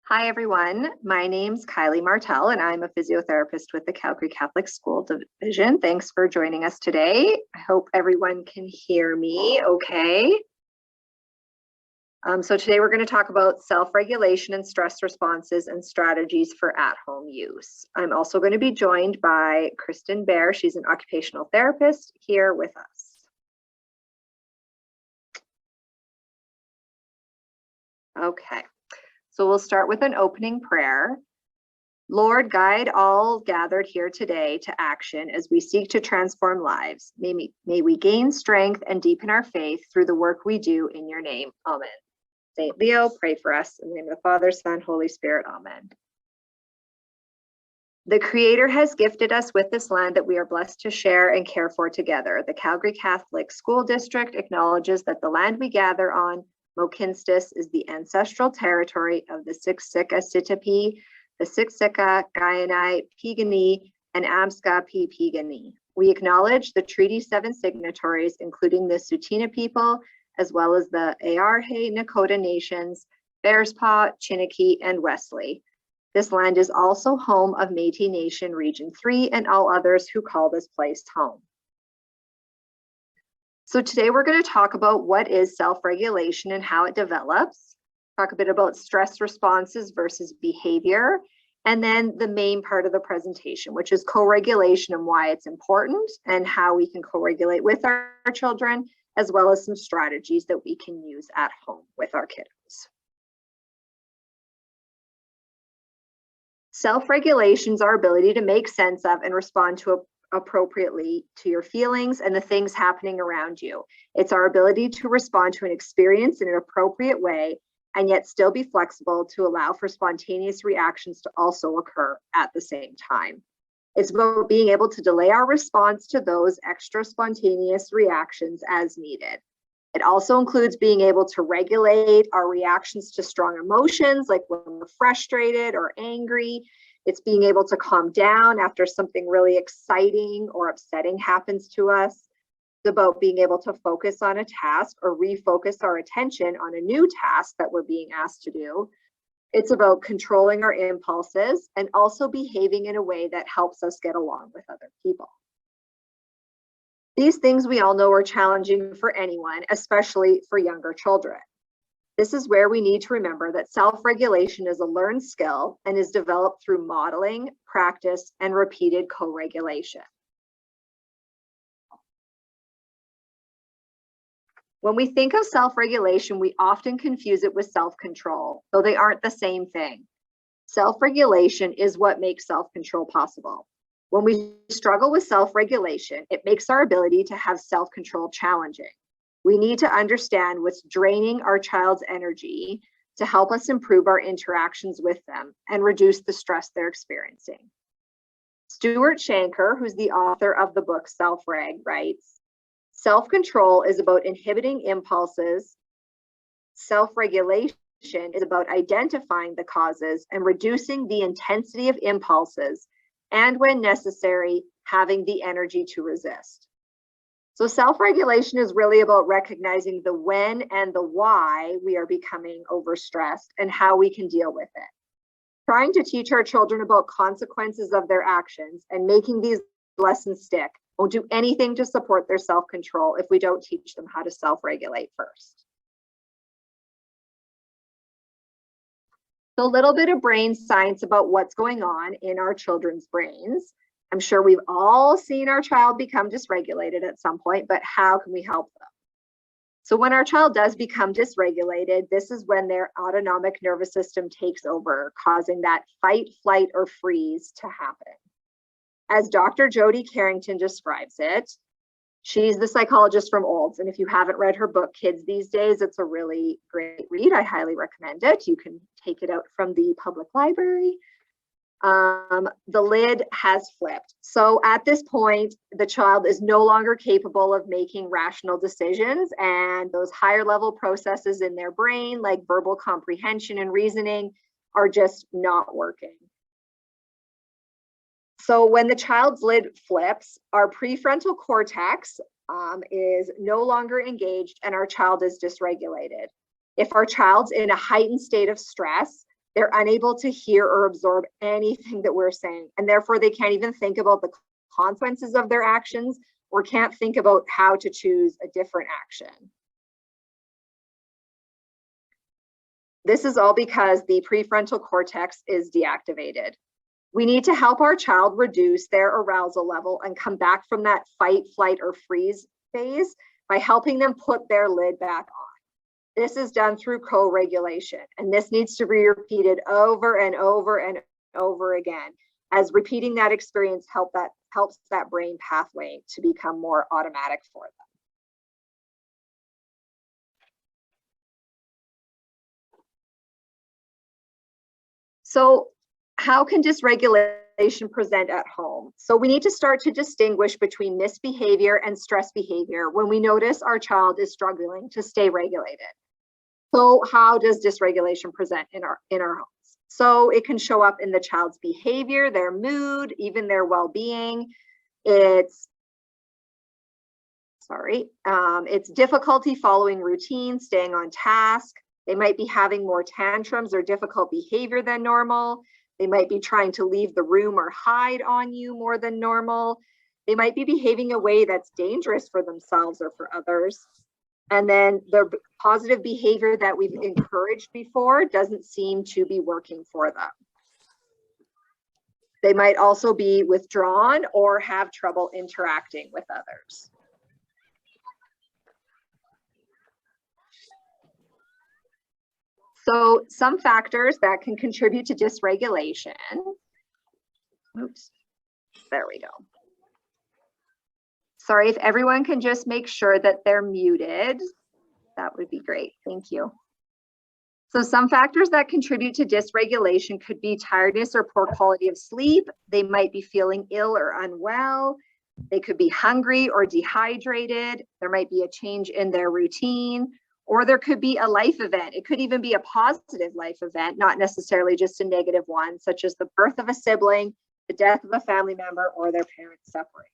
Hi, everyone. My name's Kylie Martell, and I'm a physiotherapist with the Calgary Catholic School Division. Thanks for joining us today. I hope everyone can hear me okay. So today we're going to talk about self-regulation and stress responses and strategies for at-home use. I'm also going to be joined by Kristen Bear. She's an occupational therapist here with us. Okay. So we'll start with an opening prayer. Lord, guide all gathered here today to action as we seek to transform lives. May we gain strength and deepen our faith through the work we do in your name. Amen. Saint Leo, pray for us. In the name of the Father, Son, Holy Spirit. Amen. The Creator has gifted us with this land that we are blessed to share and care for together. The Calgary Catholic School District acknowledges that the land we gather on, Mohkinstsis, is the ancestral territory of the Siksika Sitapi, the Siksika, Kainai, Piikani, and Amska Piikani. We acknowledge the Treaty 7 signatories, including the Tsuut'ina people, as well as the Earhart Nakota Nations, Bearspaw, Chiniki, and Wesley. This land is also home of Métis Nation Region 3 and all others who call this place home. So today we're going to talk about what is self-regulation and how it develops, talk a bit about stress responses versus behavior, and then the main part of the presentation, which is co-regulation and why it's important and how we can co-regulate with our children, as well as some strategies that we can use at home with our kiddos. Self-regulation is our ability to make sense of and respond to appropriately to your feelings and the things happening around you. It's our ability to respond to an experience in an appropriate way and yet still be flexible to allow for spontaneous reactions to also occur at the same time. It's about being able to delay our response to those extra spontaneous reactions as needed. It also includes being able to regulate our reactions to strong emotions, like when we're frustrated or angry. It's being able to calm down after something really exciting or upsetting happens to us. It's about being able to focus on a task or refocus our attention on a new task that we're being asked to do. It's about controlling our impulses and also behaving in a way that helps us get along with other people. These things we all know are challenging for anyone, especially for younger children. This is where we need to remember that self-regulation is a learned skill and is developed through modeling, practice, and repeated co-regulation. When we think of self-regulation, we often confuse it with self-control, though they aren't the same thing. Self-regulation is what makes self-control possible. When we struggle with self-regulation, it makes our ability to have self-control challenging. We need to understand what's draining our child's energy to help us improve our interactions with them and reduce the stress they're experiencing. Stuart Shanker, who's the author of the book Self-Reg, writes, self-control is about inhibiting impulses. Self-regulation is about identifying the causes and reducing the intensity of impulses, and when necessary, having the energy to resist. So self-regulation is really about recognizing the when and the why we are becoming overstressed and how we can deal with it. Trying to teach our children about consequences of their actions and making these lessons stick won't do anything to support their self-control if we don't teach them how to self-regulate first. So a little bit of brain science about what's going on in our children's brains. I'm sure we've all seen our child become dysregulated at some point, but how can we help them? So when our child does become dysregulated, this is when their autonomic nervous system takes over, causing that fight, flight, or freeze to happen. As Dr. Jody Carrington describes it, she's the psychologist from Olds, and if you haven't read her book, Kids These Days, it's a really great read. I highly recommend it. You can take it out from the public library. The lid has flipped. So at this point, the child is no longer capable of making rational decisions, and those higher level processes in their brain, like verbal comprehension and reasoning, are just not working. So when the child's lid flips, our prefrontal cortex is no longer engaged and our child is dysregulated. If our child's in a heightened state of stress, They're unable to hear or absorb anything that we're saying, and therefore they can't even think about the consequences of their actions or can't think about how to choose a different action. This is all because the prefrontal cortex is deactivated. We need to help our child reduce their arousal level and come back from that fight, flight, or freeze phase by helping them put their lid back on. This is done through co-regulation, and this needs to be repeated over and over and over again, as repeating that experience helps that brain pathway to become more automatic for them. So how can dysregulation present at home? So we need to start to distinguish between misbehavior and stress behavior when we notice our child is struggling to stay regulated. So how does dysregulation present in our homes? So it can show up in the child's behavior, their mood, even their well-being. It's difficulty following routine, staying on task. They might be having more tantrums or difficult behavior than normal. They might be trying to leave the room or hide on you more than normal. They might be behaving a way that's dangerous for themselves or for others. And then the positive behavior that we've encouraged before doesn't seem to be working for them. They might also be withdrawn or have trouble interacting with others. So some factors that can contribute to dysregulation. Oops, there we go. Sorry, if everyone can just make sure that they're muted, that would be great. Thank you. So some factors that contribute to dysregulation could be tiredness or poor quality of sleep. They might be feeling ill or unwell. They could be hungry or dehydrated. There might be a change in their routine, or there could be a life event. It could even be a positive life event, not necessarily just a negative one, such as the birth of a sibling, the death of a family member, or their parents separating.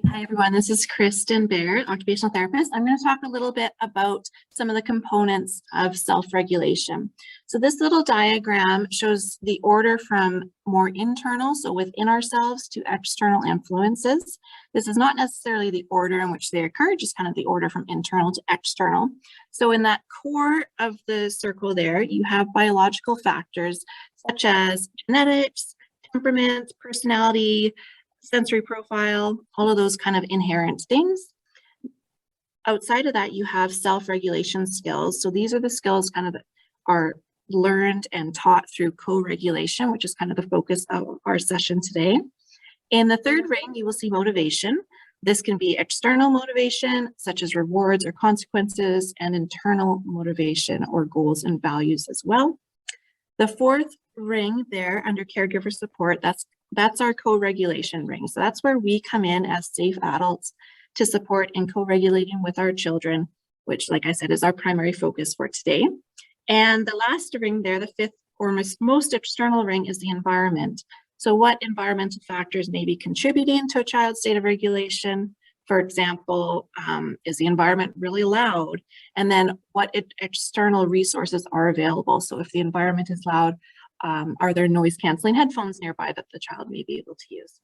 Hi everyone, this is Kristen Baird, occupational therapist. I'm going to talk a little bit about some of the components of self-regulation. So this little diagram shows the order from more internal, so within ourselves, to external influences. This is not necessarily the order in which they occur, just kind of the order from internal to external. So in that core of the circle there, you have biological factors such as genetics, temperament, personality, sensory profile, all of those kind of inherent things. Outside of that, you have self-regulation skills. So these are the skills kind of are learned and taught through co-regulation, which is kind of the focus of our session today. In the third ring, you will see motivation. This can be external motivation, such as rewards or consequences, and internal motivation or goals and values as well. The fourth ring there under caregiver support, that's our co-regulation ring. So that's where we come in as safe adults to support in co-regulating with our children, which, like I said, is our primary focus for today. And the last ring there, the fifth or most external ring, is the environment. So what environmental factors may be contributing to a child's state of regulation? For example, is the environment really loud? And then what external resources are available? So if the environment is loud, are there noise canceling headphones nearby that the child may be able to use?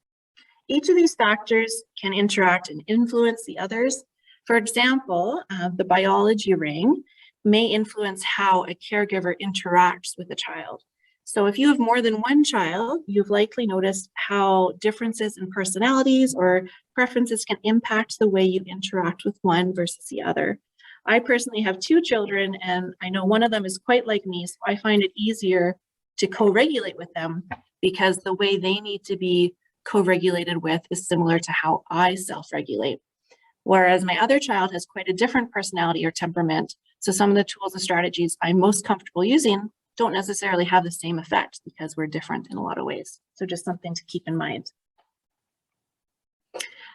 Each of these factors can interact and influence the others. For example, the biology ring may influence how a caregiver interacts with a child. So if you have more than one child, you've likely noticed how differences in personalities or preferences can impact the way you interact with one versus the other. I personally have two children, and I know one of them is quite like me, so I find it easier to co-regulate with them because the way they need to be co-regulated with is similar to how I self-regulate. Whereas my other child has quite a different personality or temperament, so some of the tools and strategies I'm most comfortable using don't necessarily have the same effect because we're different in a lot of ways. So just something to keep in mind.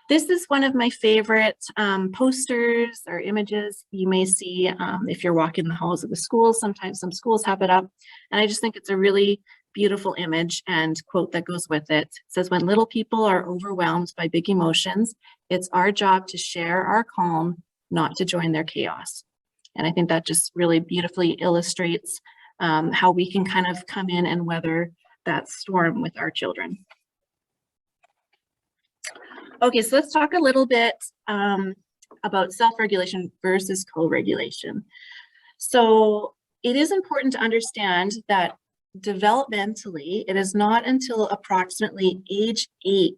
This is one of my favorite posters or images you may see if you're walking the halls of the schools. Sometimes some schools have it up. And I just think it's a really beautiful image and quote that goes with it. It says, when little people are overwhelmed by big emotions, it's our job to share our calm not to join their chaos. And I think that just really beautifully illustrates how we can kind of come in and weather that storm with our children. Okay, so let's talk a little bit about self-regulation versus co-regulation. So it is important to understand that developmentally, it is not until approximately age 8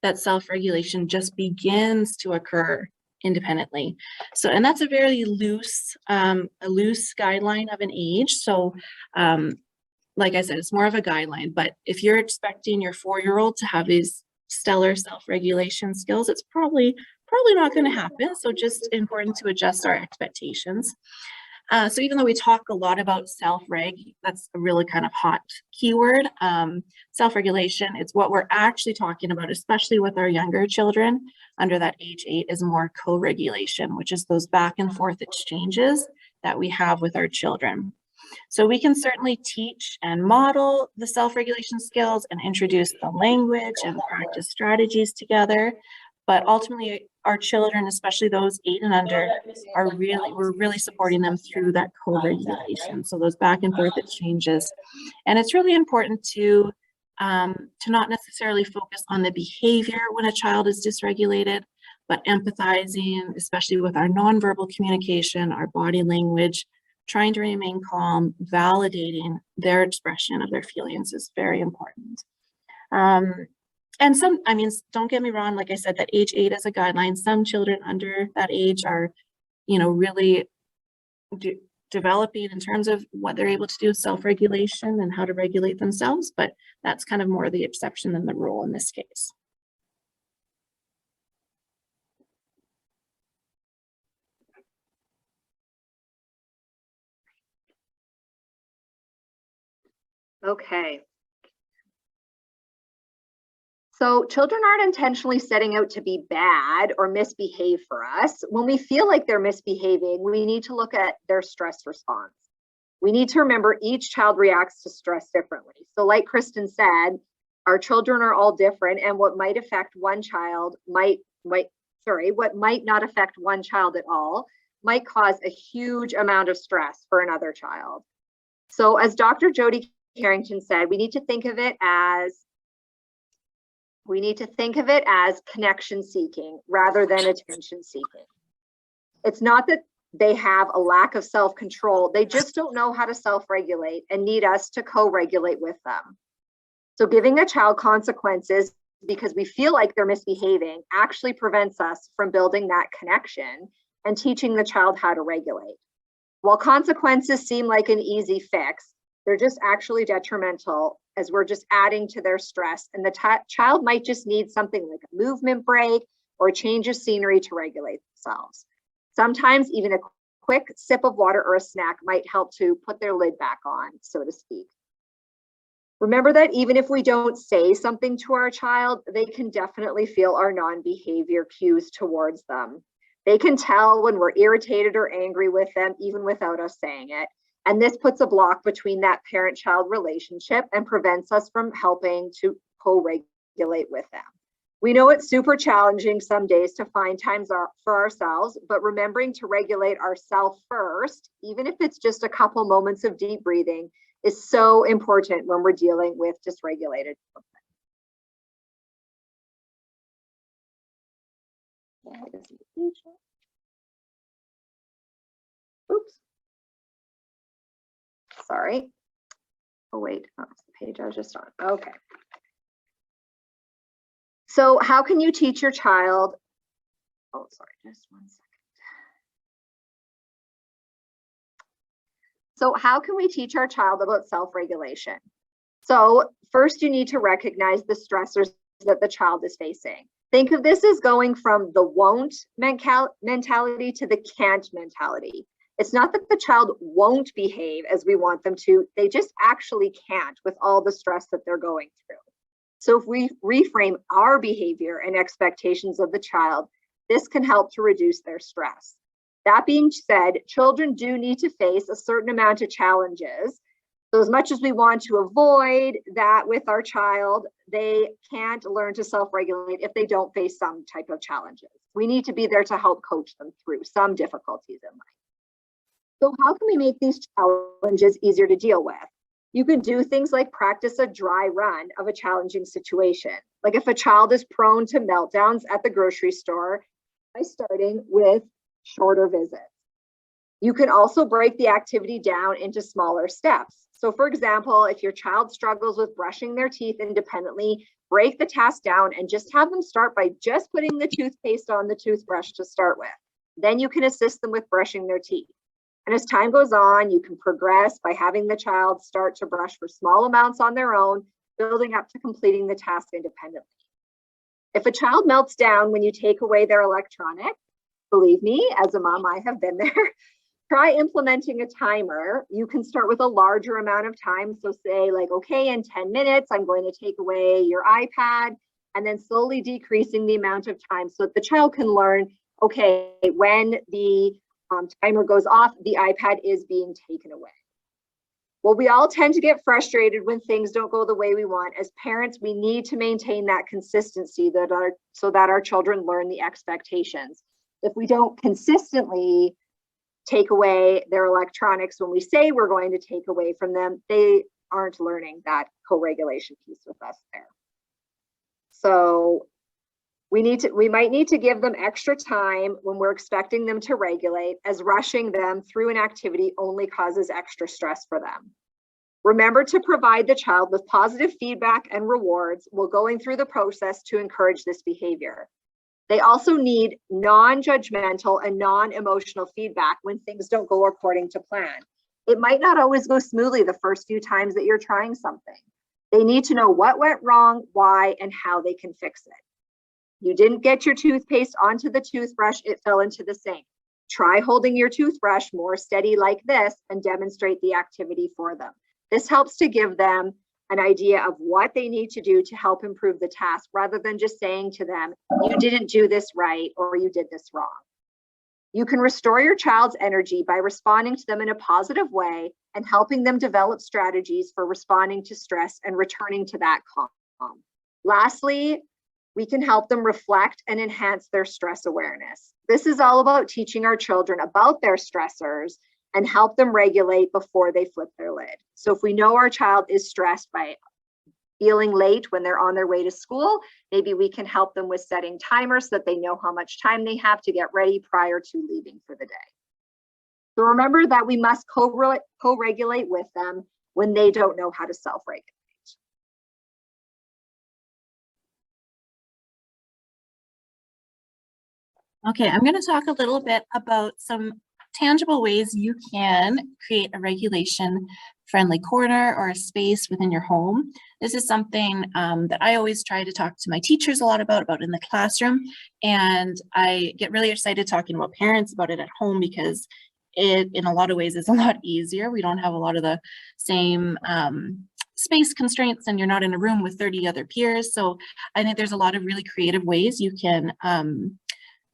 that self-regulation just begins to occur independently. So, and that's a very loose guideline of an age. So, like I said, it's more of a guideline, but if you're expecting your 4-year-old to have these stellar self-regulation skills, it's probably not going to happen. So just important to adjust our expectations. So even though we talk a lot about self-reg, that's a really kind of hot keyword. Self-regulation, it's what we're actually talking about, especially with our younger children under that age 8, is more co-regulation, which is those back and forth exchanges that we have with our children. So we can certainly teach and model the self-regulation skills and introduce the language and practice strategies together. But ultimately, our children, especially those 8 and under, we're really supporting them through that co-regulation. So those back and forth exchanges. And it's really important to not necessarily focus on the behavior when a child is dysregulated, but empathizing, especially with our nonverbal communication, our body language, trying to remain calm, validating their expression of their feelings is very important. And some, I mean, don't get me wrong, like I said, that age 8 is a guideline. Some children under that age are, really developing in terms of what they're able to do with self-regulation and how to regulate themselves, but that's kind of more the exception than the rule in this case. Okay. So children aren't intentionally setting out to be bad or misbehave for us. When we feel like they're misbehaving, we need to look at their stress response. We need to remember each child reacts to stress differently. So like Kristen said, our children are all different, and what might affect one child what might not affect one child at all might cause a huge amount of stress for another child. So as Dr. Jody Carrington said, we need to think of it as connection seeking rather than attention seeking. It's not that they have a lack of self-control, they just don't know how to self-regulate and need us to co-regulate with them. So giving a child consequences because we feel like they're misbehaving actually prevents us from building that connection and teaching the child how to regulate. While consequences seem like an easy fix, they're just actually detrimental, as we're just adding to their stress, and the child might just need something like a movement break or a change of scenery to regulate themselves. Sometimes even a quick sip of water or a snack might help to put their lid back on, so to speak. Remember that even if we don't say something to our child, they can definitely feel our non-behavior cues towards them. They can tell when we're irritated or angry with them, even without us saying it. And this puts a block between that parent-child relationship and prevents us from helping to co-regulate with them. We know it's super challenging some days to find times for ourselves, but remembering to regulate ourselves first, even if it's just a couple moments of deep breathing, is so important when we're dealing with dysregulated children. Oops. Sorry. Oh, wait, that's the page I was just on. Okay. So how can you teach your child? Oh, sorry, just 1 second. So how can we teach our child about self-regulation? So first, you need to recognize the stressors that the child is facing. Think of this as going from the won't mentality to the can't mentality. It's not that the child won't behave as we want them to, they just actually can't with all the stress that they're going through. So if we reframe our behavior and expectations of the child, this can help to reduce their stress. That being said, children do need to face a certain amount of challenges, So as much as we want to avoid that with our child, they can't learn to self-regulate if they don't face some type of challenges. We need to be there to help coach them through some difficulties in life. So how can we make these challenges easier to deal with? You can do things like practice a dry run of a challenging situation. Like if a child is prone to meltdowns at the grocery store, by starting with shorter visits. You can also break the activity down into smaller steps. So for example, if your child struggles with brushing their teeth independently, break the task down and just have them start by just putting the toothpaste on the toothbrush to start with. Then you can assist them with brushing their teeth. And as time goes on, you can progress by having the child start to brush for small amounts on their own, building up to completing the task independently. If a child melts down when you take away their electronics, believe me, as a mom, I have been there. Try implementing a timer. You can start with a larger amount of time. So say like, okay, in 10 minutes, I'm going to take away your iPad, and then slowly decreasing the amount of time so that the child can learn, okay, when the timer goes off, the iPad is being taken away. Well, we all tend to get frustrated when things don't go the way we want. As parents, we need to maintain that consistency so that our children learn the expectations. If we don't consistently take away their electronics when we say we're going to take away from them, they aren't learning that co-regulation piece with us there. So we might need to give them extra time when we're expecting them to regulate, as rushing them through an activity only causes extra stress for them. Remember to provide the child with positive feedback and rewards while going through the process to encourage this behavior. They also need non-judgmental and non-emotional feedback when things don't go according to plan. It might not always go smoothly the first few times that you're trying something. They need to know what went wrong, why, and how they can fix it. You didn't get your toothpaste onto the toothbrush, it fell into the sink. Try holding your toothbrush more steady like this and demonstrate the activity for them. This helps to give them an idea of what they need to do to help improve the task, rather than just saying to them, you didn't do this right or you did this wrong. You can restore your child's energy by responding to them in a positive way and helping them develop strategies for responding to stress and returning to that calm. Lastly, we can help them reflect and enhance their stress awareness. This is all about teaching our children about their stressors and help them regulate before they flip their lid. So if we know our child is stressed by feeling late when they're on their way to school, maybe we can help them with setting timers so that they know how much time they have to get ready prior to leaving for the day. So remember that we must co-regulate with them when they don't know how to self-regulate. Okay, I'm going to talk a little bit about some tangible ways you can create a regulation-friendly corner or a space within your home. This is something that I always try to talk to my teachers a lot about in the classroom, and I get really excited talking about parents about it at home because it, in a lot of ways, is a lot easier. We don't have a lot of the same space constraints, and you're not in a room with 30 other peers. So I think there's a lot of really creative ways you can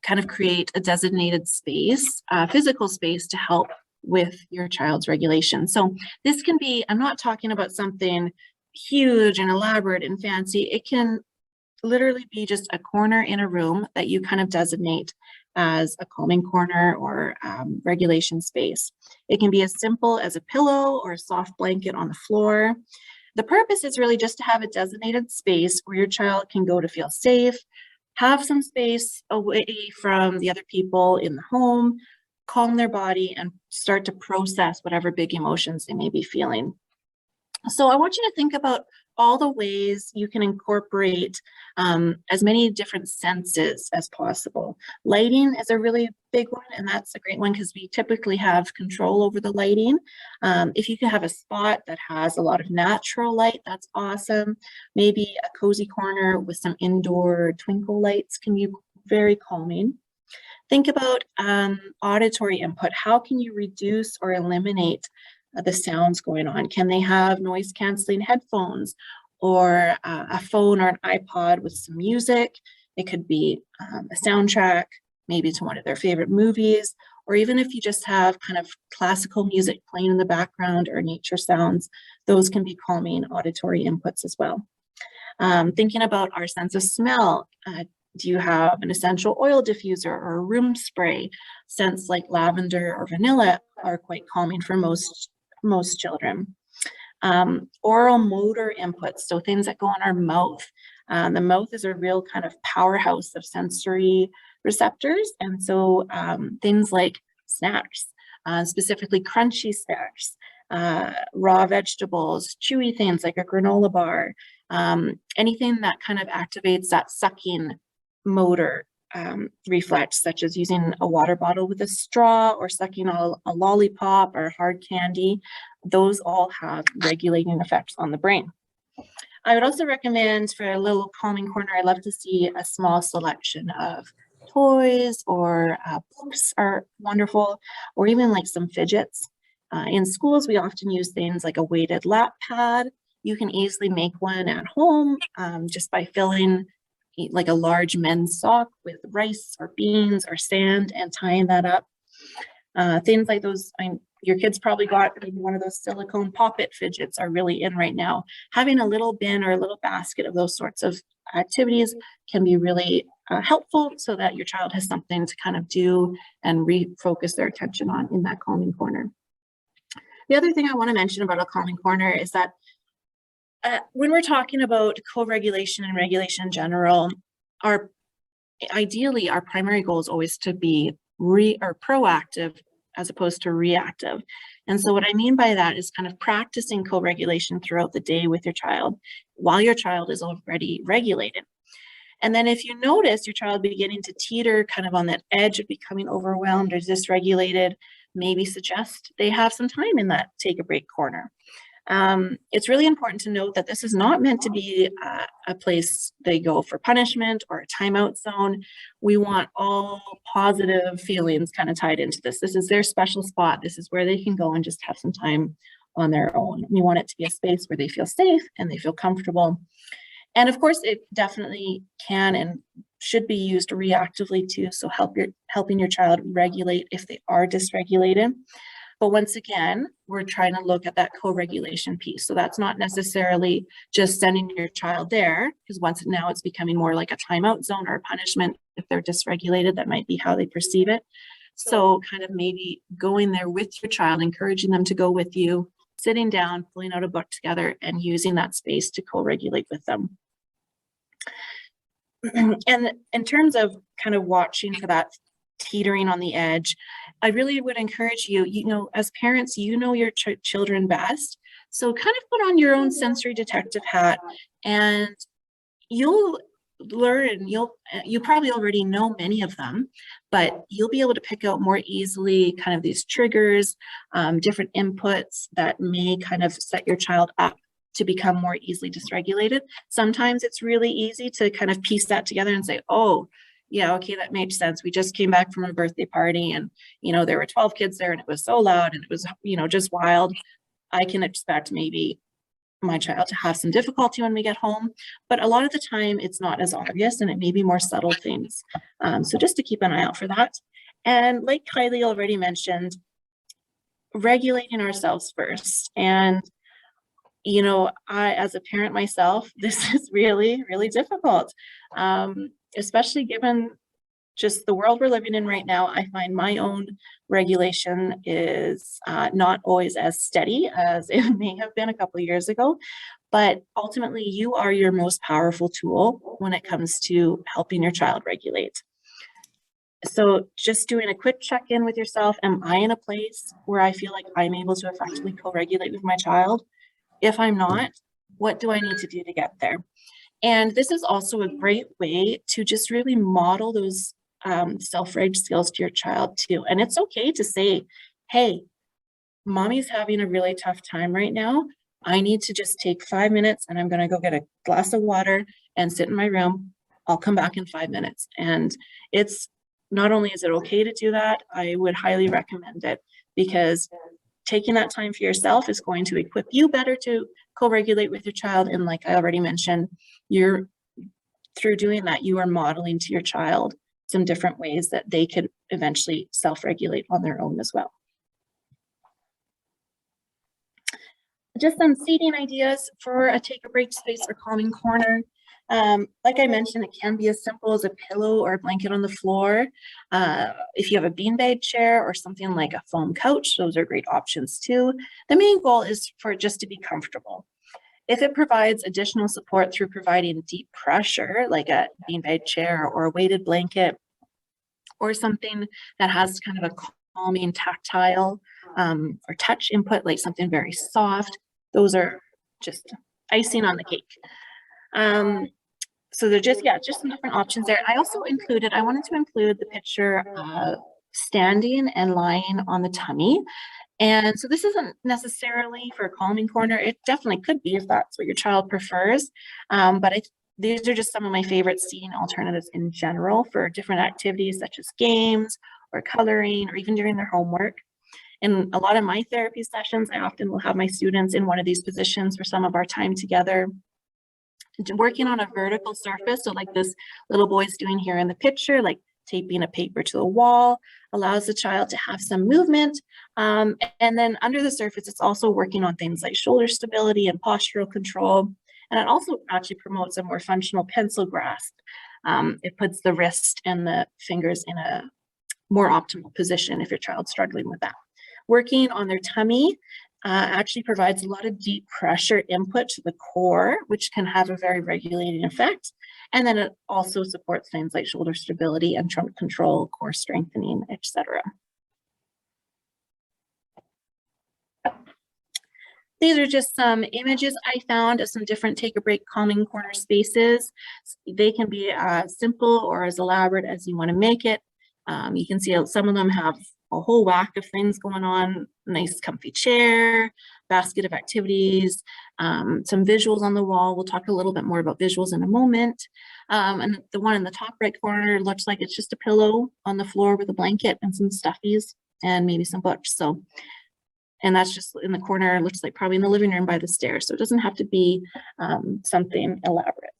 kind of create a designated space, physical space, to help with your child's regulation. So this can be, I'm not talking about something huge and elaborate and fancy. It can literally be just a corner in a room that you kind of designate as a calming corner or regulation space. It can be as simple as a pillow or a soft blanket on the floor. The purpose is really just to have a designated space where your child can go to feel safe, have some space away from the other people in the home, calm their body, and start to process whatever big emotions they may be feeling. So I want you to think about all the ways you can incorporate as many different senses as possible. Lighting is a really big one, and that's a great one because we typically have control over the lighting. If you can have a spot that has a lot of natural light, that's awesome. Maybe a cozy corner with some indoor twinkle lights can be very calming. Think about auditory input. How can you reduce or eliminate the sounds going on? Can they have noise canceling headphones or a phone or an iPod with some music? It could be a soundtrack, maybe to one of their favorite movies, or even if you just have kind of classical music playing in the background or nature sounds, those can be calming auditory inputs as well. Thinking about our sense of smell, do you have an essential oil diffuser or a room spray? Scents like lavender or vanilla are quite calming for most children. Oral motor inputs, so things that go on our mouth. The mouth is a real kind of powerhouse of sensory receptors, and so things like snacks, specifically crunchy snacks, raw vegetables, chewy things like a granola bar, anything that kind of activates that sucking motor reflex, such as using a water bottle with a straw or sucking a lollipop or hard candy. Those all have regulating effects on the brain. I would also recommend, for a little calming corner, I love to see a small selection of toys, or books are wonderful, or even like some fidgets. In schools, we often use things like a weighted lap pad. You can easily make one at home just by filling like a large men's sock with rice or beans or sand and tying that up. Things like those, your kids probably got maybe one of those silicone pop-it fidgets are really in right now. Having a little bin or a little basket of those sorts of activities can be really helpful, so that your child has something to kind of do and refocus their attention on in that calming corner. The other thing I want to mention about a calming corner is that when we're talking about co-regulation and regulation in general, ideally our primary goal is always to be proactive as opposed to reactive. And so what I mean by that is kind of practicing co-regulation throughout the day with your child while your child is already regulated. And then if you notice your child beginning to teeter kind of on that edge of becoming overwhelmed or dysregulated, maybe suggest they have some time in that take a break corner. It's really important to note that this is not meant to be a place they go for punishment or a timeout zone. We want all positive feelings kind of tied into this. This is their special spot. This is where they can go and just have some time on their own. We want it to be a space where they feel safe and they feel comfortable. And of course, it definitely can and should be used reactively too. So helping your child regulate if they are dysregulated. But once again, we're trying to look at that co-regulation piece. So that's not necessarily just sending your child there, because now it's becoming more like a timeout zone or a punishment. If they're dysregulated, that might be how they perceive it. So kind of maybe going there with your child, encouraging them to go with you, sitting down, pulling out a book together, and using that space to co-regulate with them. And in terms of kind of watching for that teetering on the edge, I really would encourage you, as parents, your children best. So kind of put on your own sensory detective hat, and you'll learn, you probably already know many of them, but you'll be able to pick out more easily kind of these triggers, different inputs that may kind of set your child up to become more easily dysregulated. Sometimes it's really easy to kind of piece that together and say, oh, yeah, okay, that makes sense. We just came back from a birthday party and, there were 12 kids there and it was so loud and it was, just wild. I can expect maybe my child to have some difficulty when we get home, but a lot of the time it's not as obvious and it may be more subtle things. So just to keep an eye out for that. And like Kylie already mentioned, regulating ourselves first. And I, as a parent myself, this is really, really difficult, especially given just the world we're living in right now. I find my own regulation is not always as steady as it may have been a couple of years ago, but ultimately you are your most powerful tool when it comes to helping your child regulate. So just doing a quick check-in with yourself, am I in a place where I feel like I'm able to effectively co-regulate with my child? If I'm not, what do I need to do to get there? And this is also a great way to just really model those self-reg skills to your child too. And it's okay to say, hey, mommy's having a really tough time right now. I need to just take 5 minutes and I'm going to go get a glass of water and sit in my room. I'll come back in 5 minutes. And it's not only is it okay to do that, I would highly recommend it, because taking that time for yourself is going to equip you better to co-regulate with your child. And like I already mentioned, through doing that, you are modeling to your child some different ways that they could eventually self-regulate on their own as well. Just some seating ideas for a take a break space or calming corner. Like I mentioned, it can be as simple as a pillow or a blanket on the floor. If you have a beanbag chair or something like a foam couch, those are great options too. The main goal is for it just to be comfortable. If it provides additional support through providing deep pressure, like a beanbag chair or a weighted blanket, or something that has kind of a calming tactile or touch input, like something very soft, those are just icing on the cake. So they're just some different options there. I wanted to include the picture of standing and lying on the tummy. And so this isn't necessarily for a calming corner. It definitely could be if that's what your child prefers. But these are just some of my favorite seating alternatives in general for different activities such as games or coloring or even during their homework. In a lot of my therapy sessions, I often will have my students in one of these positions for some of our time together, working on a vertical surface. So like this little boy's doing here in the picture, like taping a paper to the wall, allows the child to have some movement. And then under the surface, it's also working on things like shoulder stability and postural control. And it also actually promotes a more functional pencil grasp. It puts the wrist and the fingers in a more optimal position if your child's struggling with that. Working on their tummy actually provides a lot of deep pressure input to the core, which can have a very regulating effect. And then it also supports things like shoulder stability and trunk control, core strengthening, etc. These are just some images I found of some different take a break calming corner spaces. They can be as simple or as elaborate as you want to make it. You can see some of them have a whole whack of things going on, nice comfy chair, basket of activities, some visuals on the wall. We'll talk a little bit more about visuals in a moment. And the one in the top right corner looks like it's just a pillow on the floor with a blanket and some stuffies and maybe some books. So, and that's just in the corner, looks like probably in the living room by the stairs. So it doesn't have to be something elaborate.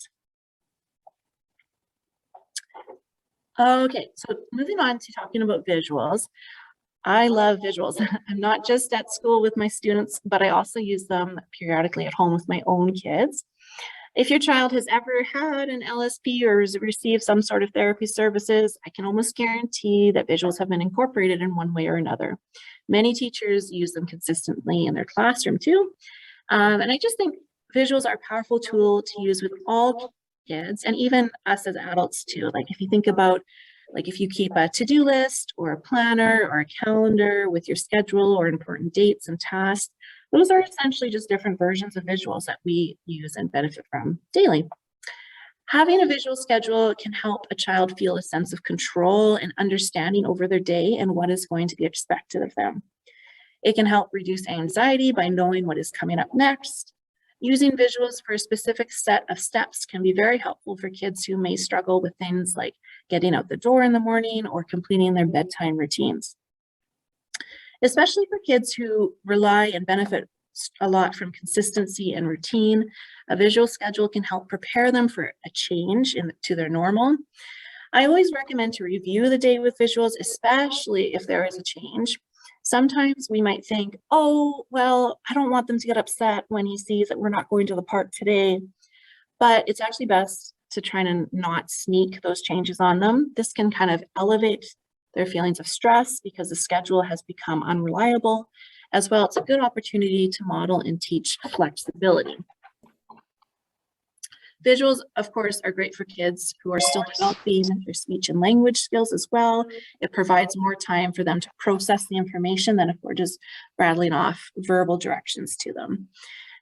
Okay, so moving on to talking about visuals. I love visuals. I'm not just at school with my students, but I also use them periodically at home with my own kids. If your child has ever had an LSP or has received some sort of therapy services, I can almost guarantee that visuals have been incorporated in one way or another. Many teachers use them consistently in their classroom too. And I just think visuals are a powerful tool to use with all kids and even us as adults too. Like if you think about, like if you keep a to-do list or a planner or a calendar with your schedule or important dates and tasks, those are essentially just different versions of visuals that we use and benefit from daily. Having a visual schedule can help a child feel a sense of control and understanding over their day and what is going to be expected of them. It can help reduce anxiety by knowing what is coming up next. Using visuals for a specific set of steps can be very helpful for kids who may struggle with things like getting out the door in the morning or completing their bedtime routines. Especially for kids who rely and benefit a lot from consistency and routine, a visual schedule can help prepare them for a change to their normal. I always recommend to review the day with visuals, especially if there is a change. Sometimes we might think, oh, well, I don't want them to get upset when he sees that we're not going to the park today, but it's actually best to try to not sneak those changes on them. This can kind of elevate their feelings of stress because the schedule has become unreliable. As well, it's a good opportunity to model and teach flexibility. Visuals, of course, are great for kids who are still developing their speech and language skills as well. It provides more time for them to process the information than if we're just rattling off verbal directions to them.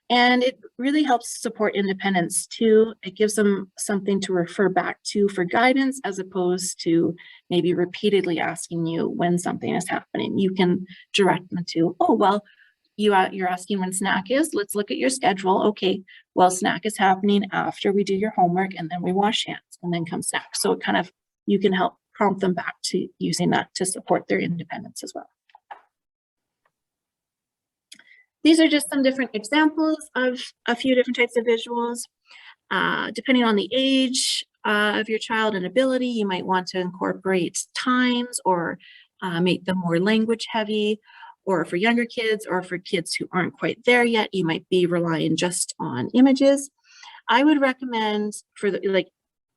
And it really helps support independence too. It gives them something to refer back to for guidance as opposed to maybe repeatedly asking you when something is happening. You can direct them to, oh, well, you're asking when snack is, let's look at your schedule. Okay, well, snack is happening after we do your homework and then we wash hands and then come snack. So it kind of, you can help prompt them back to using that to support their independence as well. These are just some different examples of a few different types of visuals. Depending on the age of your child and ability, you might want to incorporate times or make them more language heavy. Or for younger kids, or for kids who aren't quite there yet, you might be relying just on images. I would recommend for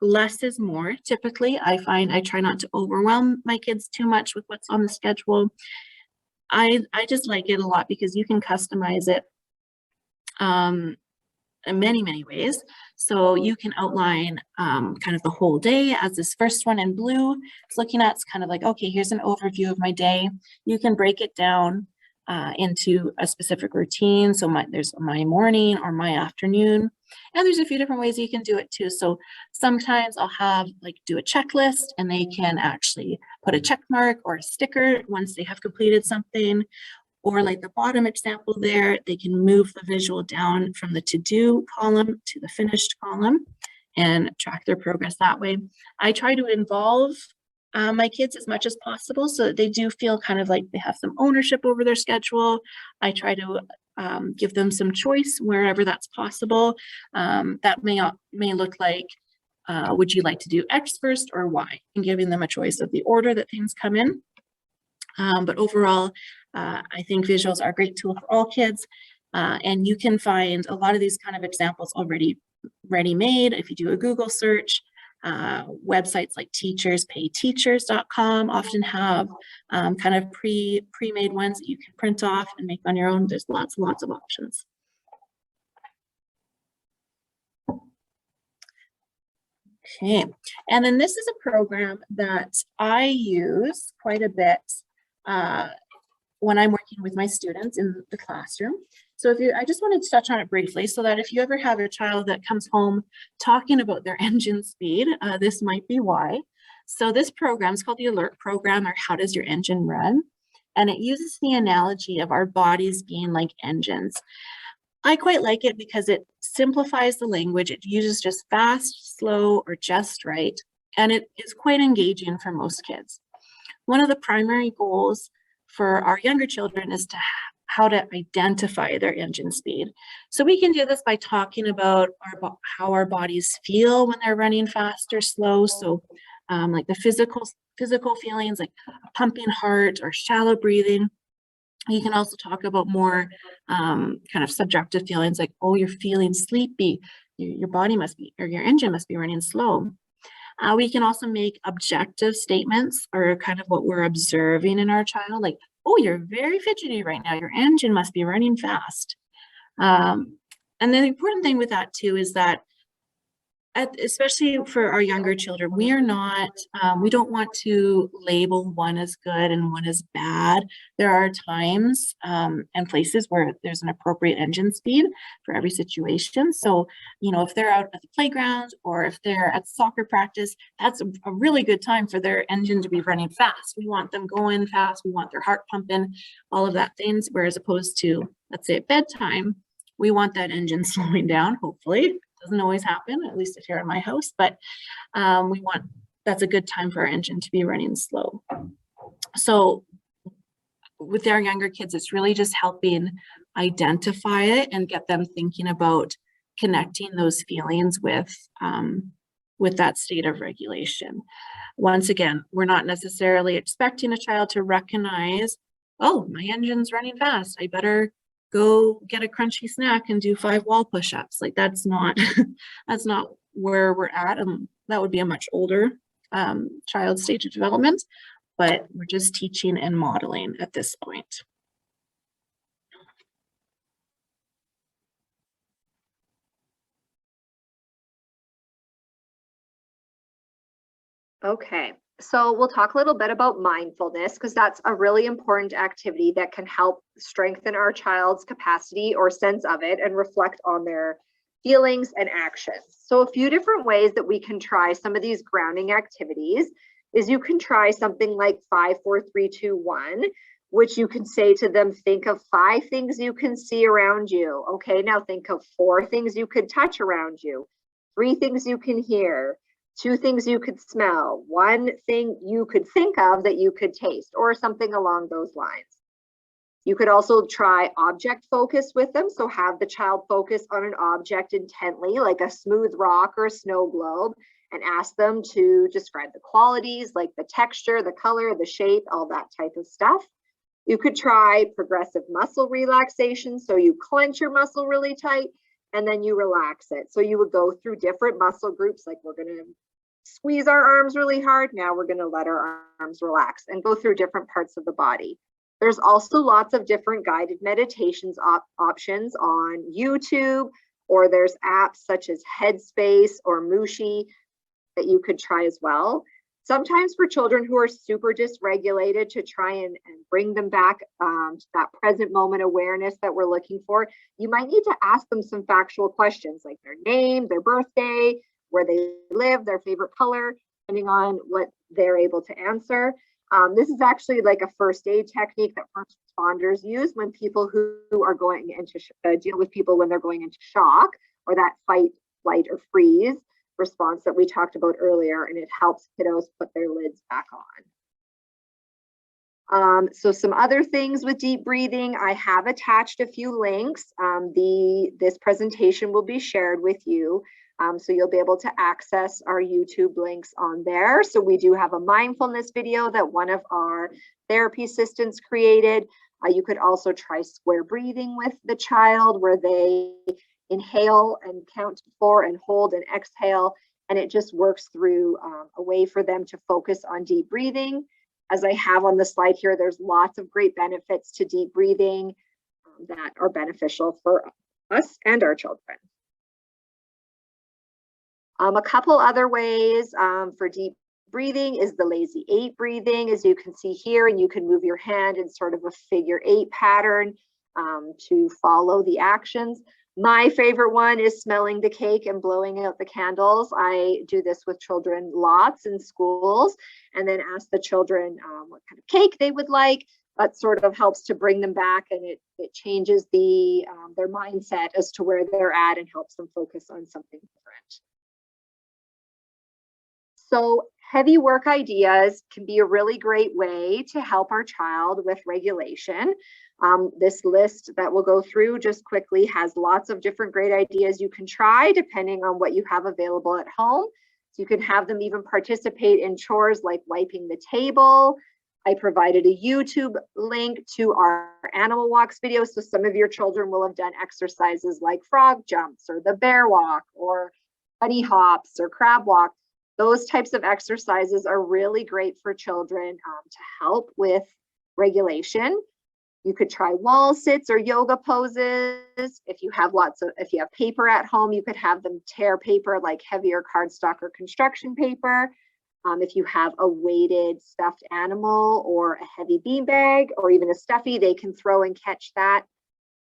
less is more. Typically, I find I try not to overwhelm my kids too much with what's on the schedule. I just like it a lot because you can customize it in many ways. So you can outline kind of the whole day, as this first one in blue is looking at. It's kind of like, okay, here's an overview of my day. You can break it down into a specific routine. So there's my morning or my afternoon, and there's a few different ways you can do it too. So sometimes I'll have do a checklist, and they can actually put a check mark or a sticker once they have completed something. Or like the bottom example there, they can move the visual down from the to-do column to the finished column and track their progress that way. I try to involve my kids as much as possible so that they do feel kind of like they have some ownership over their schedule. I try to give them some choice wherever that's possible. That may look like, would you like to do X first or Y? And giving them a choice of the order that things come in. But overall, I think visuals are a great tool for all kids, and you can find a lot of these kind of examples already ready-made. If you do a Google search, websites like teacherspayteachers.com often have kind of pre-made ones that you can print off and make on your own. There's lots of options. Okay, and then this is a program that I use quite a bit when I'm working with my students in the classroom. So I just wanted to touch on it briefly so that if you ever have a child that comes home talking about their engine speed, this might be why. So this program is called the Alert Program, or How Does Your Engine Run? And it uses the analogy of our bodies being like engines. I quite like it because it simplifies the language. It uses just fast, slow, or just right, and it is quite engaging for most kids. One of the primary goals for our younger children is how to identify their engine speed. So we can do this by talking about how our bodies feel when they're running fast or slow. So like the physical feelings, like a pumping heart or shallow breathing. You can also talk about more kind of subjective feelings like, oh, you're feeling sleepy. Your body must be, or your engine must be running slow. We can also make objective statements, or kind of what we're observing in our child, like, oh, you're very fidgety right now. Your engine must be running fast. And then the important thing with that too is that especially for our younger children, we don't want to label one as good and one as bad. There are times and places where there's an appropriate engine speed for every situation. So, if they're out at the playground or if they're at soccer practice, that's a really good time for their engine to be running fast. We want them going fast. We want their heart pumping, all of that things. Whereas opposed to, let's say at bedtime, we want that engine slowing down, hopefully. Doesn't always happen, at least if you're in my house, but that's a good time for our engine to be running slow. So with our younger kids, it's really just helping identify it and get them thinking about connecting those feelings with that state of regulation. Once again, we're not necessarily expecting a child to recognize, oh, my engine's running fast, I better go get a crunchy snack and do 5 wall push-ups. Like that's not where we're at. And that would be a much older child stage of development, but we're just teaching and modeling at this point. Okay, so we'll talk a little bit about mindfulness, because that's a really important activity that can help strengthen our child's capacity or sense of it and reflect on their feelings and actions. So a few different ways that we can try some of these grounding activities is you can try something like 5, 4, 3, 2, 1, which you can say to them, think of 5 things you can see around you. Okay, now think of 4 things you could touch around you, 3 things you can hear, 2 things you could smell, 1 thing you could think of that you could taste, or something along those lines. You could also try object focus with them. So have the child focus on an object intently, like a smooth rock or a snow globe, and ask them to describe the qualities like the texture, the color, the shape, all that type of stuff. You could try progressive muscle relaxation. So you clench your muscle really tight and then you relax it. So you would go through different muscle groups, like we're going to squeeze our arms really hard. Now we're going to let our arms relax and go through different parts of the body. There's also lots of different guided meditations options on YouTube, or there's apps such as Headspace or Mushi that you could try as well. Sometimes for children who are super dysregulated, to try and bring them back to that present moment awareness that we're looking for, you might need to ask them some factual questions like their name, their birthday, where they live, their favorite color, depending on what they're able to answer. This is actually like a first aid technique that first responders use when people who are going into deal with people when they're going into shock, or that fight, flight, or freeze response that we talked about earlier, and it helps kiddos put their lids back on. So some other things with deep breathing, I have attached a few links. This presentation will be shared with you. So you'll be able to access our YouTube links on there. So we do have a mindfulness video that one of our therapy assistants created. You could also try square breathing with the child, where they inhale and count to 4 and hold and exhale. And it just works through a way for them to focus on deep breathing. As I have on the slide here, there's lots of great benefits to deep breathing that are beneficial for us and our children. A couple other ways for deep breathing is the lazy 8 breathing, as you can see here, and you can move your hand in sort of a figure 8 pattern to follow the actions. My favorite one is smelling the cake and blowing out the candles. I do this with children lots in schools, and then ask the children what kind of cake they would like. That sort of helps to bring them back, and it changes their mindset as to where they're at and helps them focus on something different. So heavy work ideas can be a really great way to help our child with regulation. This list that we'll go through just quickly has lots of different great ideas you can try depending on what you have available at home. So you can have them even participate in chores like wiping the table. I provided a YouTube link to our animal walks video. So some of your children will have done exercises like frog jumps or the bear walk or bunny hops or crab walk. Those types of exercises are really great for children to help with regulation. You could try wall sits or yoga poses. If you have paper at home, you could have them tear paper like heavier cardstock or construction paper. If you have a weighted stuffed animal or a heavy beanbag or even a stuffy, they can throw and catch that.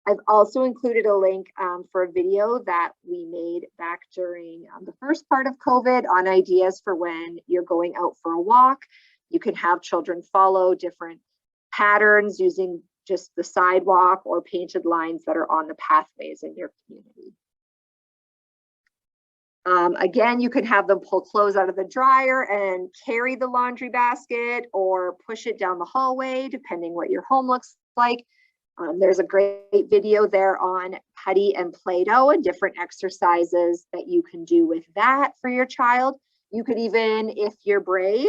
I've also included a link for a video that we made back during the first part of COVID on ideas for when you're going out for a walk. You can have children follow different patterns using just the sidewalk or painted lines that are on the pathways in your community. Again, you could have them pull clothes out of the dryer and carry the laundry basket or push it down the hallway, depending what your home looks like. There's a great video there on putty and Play-Doh and different exercises that you can do with that for your child. You could even, if you're brave,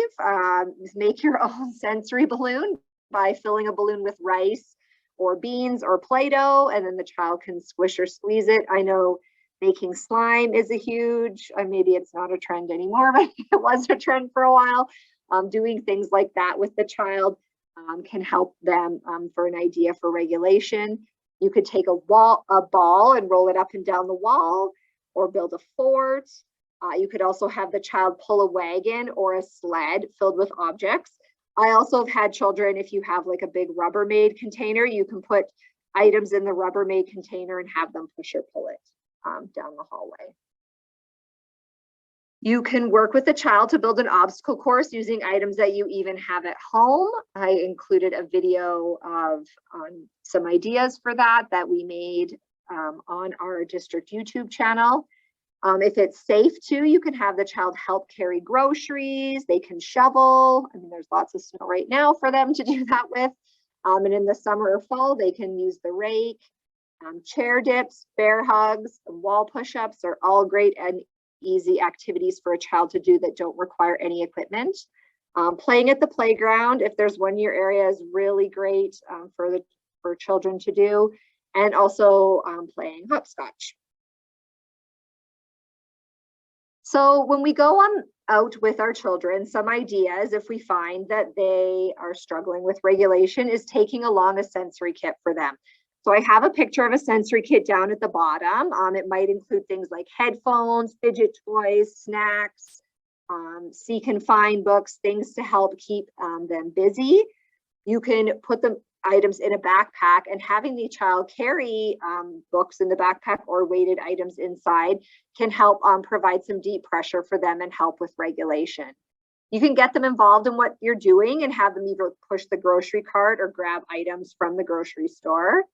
make your own sensory balloon by filling a balloon with rice or beans or Play-Doh, and then the child can squish or squeeze it. I know making slime is a huge, maybe it's not a trend anymore, but it was a trend for a while. Doing things like that with the child can help them for an idea for regulation. You could take a ball and roll it up and down the wall, or build a fort. You could also have the child pull a wagon or a sled filled with objects. I also have had children, if you have like a big Rubbermaid container, you can put items in the Rubbermaid container and have them push or pull it down the hallway. You can work with the child to build an obstacle course using items that you even have at home. I included a video of some ideas for that we made on our district YouTube channel. If it's safe too, you can have the child help carry groceries. They can shovel. I mean, there's lots of snow right now for them to do that with. And in the summer or fall, they can use the rake. Chair dips, bear hugs, wall push-ups are all great and easy activities for a child to do that don't require any equipment. Playing at the playground, if there's one near area, is really great for children to do, and also playing hopscotch. So when we go out with our children, some ideas, if we find that they are struggling with regulation, is taking along a sensory kit for them. So I have a picture of a sensory kit down at the bottom. It might include things like headphones, fidget toys, snacks, seek and find books, things to help keep them busy. You can put the items in a backpack, and having the child carry books in the backpack or weighted items inside can help provide some deep pressure for them and help with regulation. You can get them involved in what you're doing and have them either push the grocery cart or grab items from the grocery store.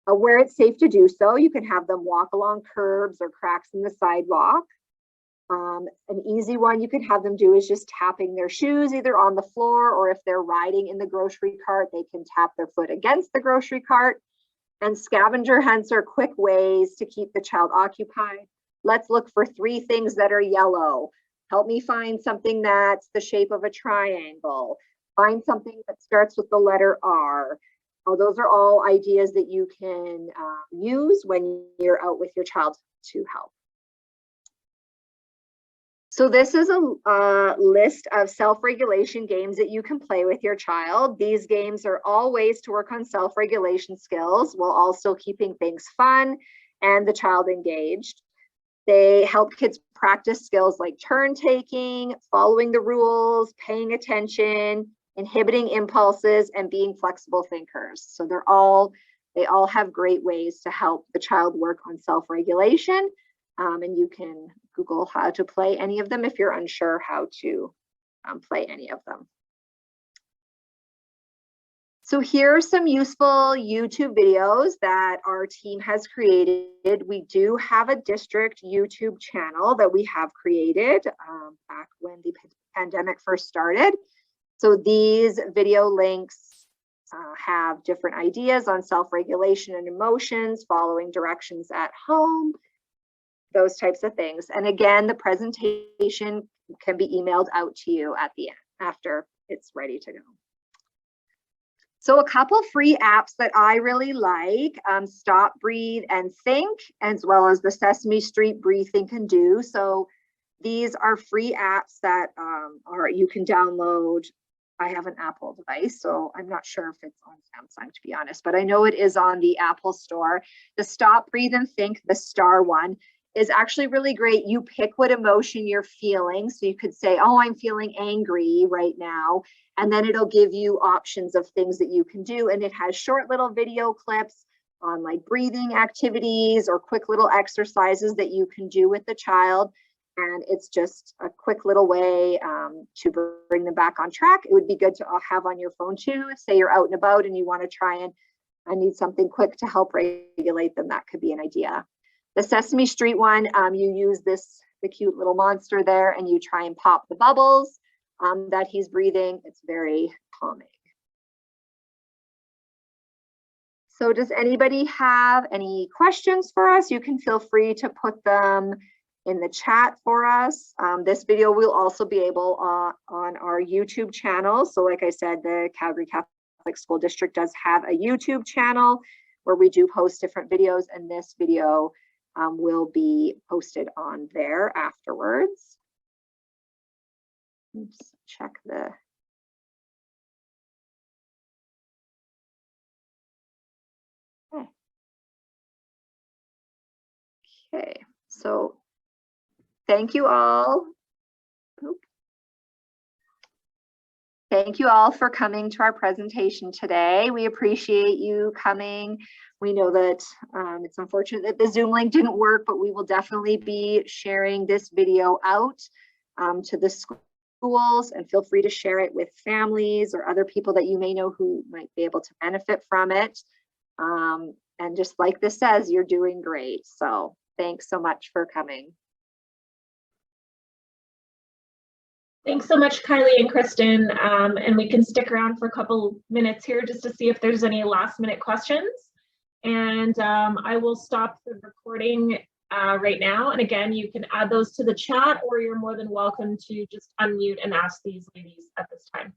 Where it's safe to do so, you can have them walk along curbs or cracks in the sidewalk. An easy one you can have them do is just tapping their shoes either on the floor, or if they're riding in the grocery cart, they can tap their foot against the grocery cart. And scavenger hunts are quick ways to keep the child occupied. Let's look for 3 things that are yellow. Help me find something that's the shape of a triangle. Find something that starts with the letter R. Oh, those are all ideas that you can use when you're out with your child to help. So this is a list of self-regulation games that you can play with your child. These games are all ways to work on self-regulation skills while also keeping things fun and the child engaged. They help kids practice skills like turn taking, following the rules, paying attention, inhibiting impulses, and being flexible thinkers. So they all have great ways to help the child work on self-regulation. And you can Google how to play any of them if you're unsure how to play any of them. So here are some useful YouTube videos that our team has created. We do have a district YouTube channel that we have created back when the pandemic first started. So these video links have different ideas on self-regulation and emotions, following directions at home, those types of things. And again, the presentation can be emailed out to you at the end after it's ready to go. So a couple free apps that I really like, Stop, Breathe, and Think, as well as the Sesame Street Breathe, Think, and Do. So these are free apps that you can download. I have an Apple device, so I'm not sure if it's on Samsung, to be honest, but I know it is on the Apple store. The Stop, Breathe, and Think, the star one, is actually really great. You pick what emotion you're feeling. So you could say, oh, I'm feeling angry right now. And then it'll give you options of things that you can do. And it has short little video clips on like breathing activities or quick little exercises that you can do with the child. And it's just a quick little way to bring them back on track. It would be good to have on your phone too. Say you're out and about and you want to try and I need something quick to help regulate them. That could be an idea. The Sesame Street one, you use the cute little monster there, and you try and pop the bubbles that he's breathing. It's very calming. So does anybody have any questions for us? You can feel free to put them in the chat for us. This video will also be able on our YouTube channel. So like I said, the Calgary Catholic School District does have a YouTube channel where we do post different videos, and this video will be posted on there afterwards. Oops, check the. Okay, so thank you all. Thank you all for coming to our presentation today. We appreciate you coming. We know that it's unfortunate that the Zoom link didn't work, but we will definitely be sharing this video out to the schools, and feel free to share it with families or other people that you may know who might be able to benefit from it. And just like this says, you're doing great. So thanks so much for coming. Thanks so much, Kylie and Kristen. And we can stick around for a couple minutes here just to see if there's any last minute questions. And I will stop the recording right now. And again, you can add those to the chat, or you're more than welcome to just unmute and ask these ladies at this time.